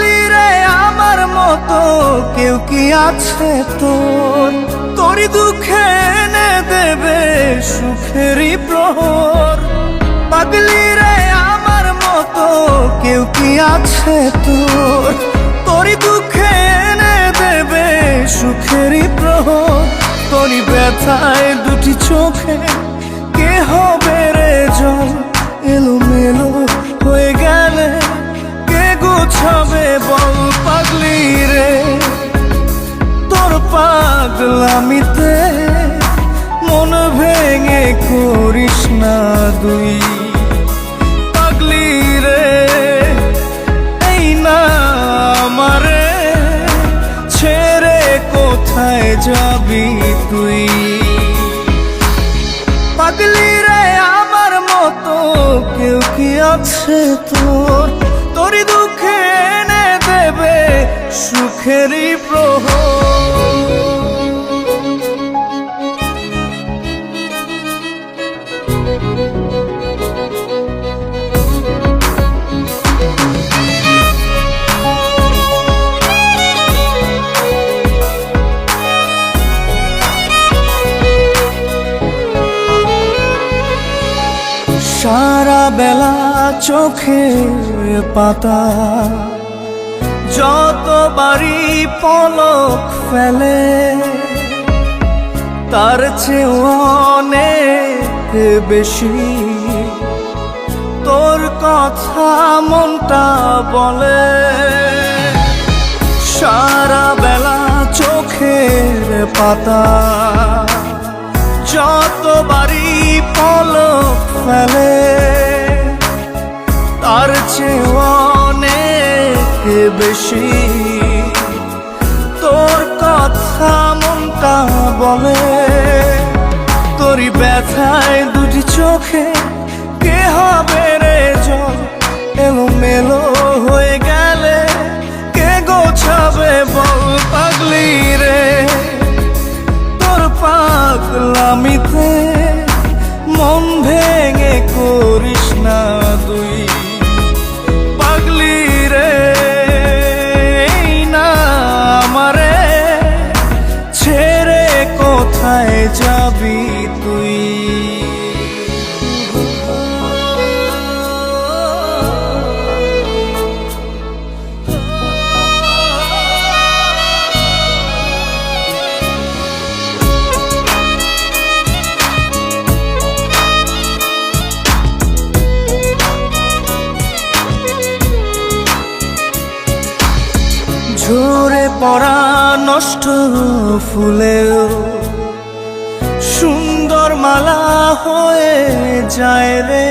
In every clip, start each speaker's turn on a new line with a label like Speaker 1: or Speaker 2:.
Speaker 1: পাগলি রে আমার মতো কেউ কি আছে তোর? তোরই দুঃখে এনে দেবে সুখেরই প্রহর। পাগলি রে আমার মতো কেউ কি আছে তোর? তোরই দুঃখে এনে দেবে সুখেরই প্রহর। তোরই ব্যথায় দুটি চোখে কে হবে রে জল? এলোমেলো হয়ে গেলে কে গোছাবে বল? পাগলি রে তোর পাগলামিতে মন ভেঙে করিস না দুই। পাগলি রে এই না আমারে ছেড়ে কোথায় যাবি তুই? পাগলি রে আমার মতো কেউ কি আছে তোর? তোরই দুঃখে এনে দেবে সুখেরই প্রহর। সারা বেলা চোখে পাতা যতবারই পলক ফেলে, তার চেয়ে অনেক বেশি তোর কথা মনটা বলে। সারা বেলা চোখের পাতা যতবারই পলক ফেলে, তার চেয়ে অনেক বেশি তোর কথা মনটা বলে। তোরই ব্যথায় দুটি চোখে কে হবে রে জল? এলোমেলো হয়ে গেলে কে গোছাবে বল? পাগলি রে তোর পাগলামিতে মন ভেঙে করিস না দুই। পাগলি রে এই না আমারে ছেড়ে কোথায় যাবি তুই? ঝরে পড়া নষ্ট ফুলেও সুন্দর মালা হয়ে যায় রে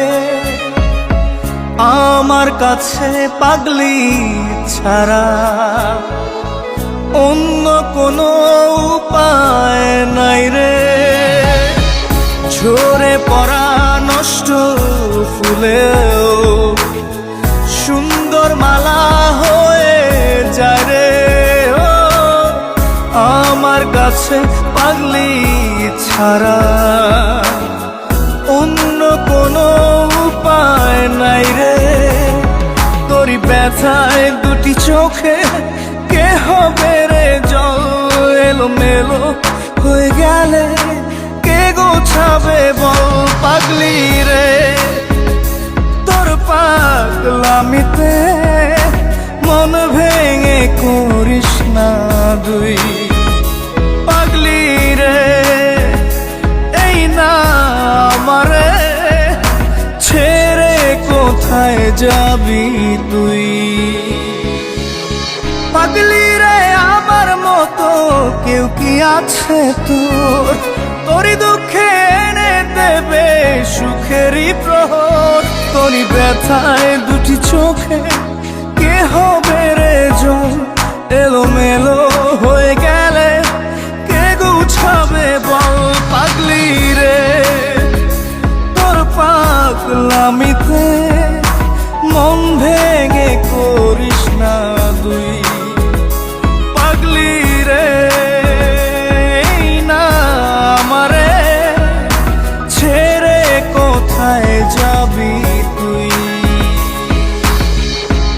Speaker 1: আমার কাছে। পাগলি ছাড়া অন্য কোনো উপায় নাই রে। ঝরে পড়া নষ্ট ফুলেও সুন্দর মালা হয়ে যায় রে আমার কাছে। পাগলি ছাড়া অন্য কোনো উপায় নাই রে। তোরই ব্যথায় দুটি চোখে কে হবে রে জল? এলোমেলো হয়ে গেলে কে গোছাবে বল? পাগলি রে তোর পাগলামিতে মন ভেঙে করিস না দুই। পাগলি রে এই না আমারে ছেড়ে কোথায় যাবি তুই? পাগলি রে আমার মতো কেউ কি আছে তোর? তোরই দুঃখে এনে দেবে সুখেরই প্রহর। তোরই ব্যথায় দুটি চোখে কে হবে রে জল? এলোমেলো হয়ে গেলে কে গুছাবে বল? পাগলি রে তোর পাগলামিতে মন ভেঙে করিস না দুই। পাগলি রে এই না আমারে ছেড়ে কোথায় যাবি তুই?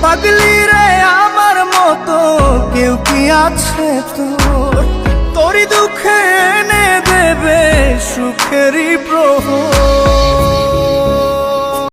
Speaker 1: পাগলি রে আমার আছে তোর, তোরই দুঃখে এনে দেবে সুখেরই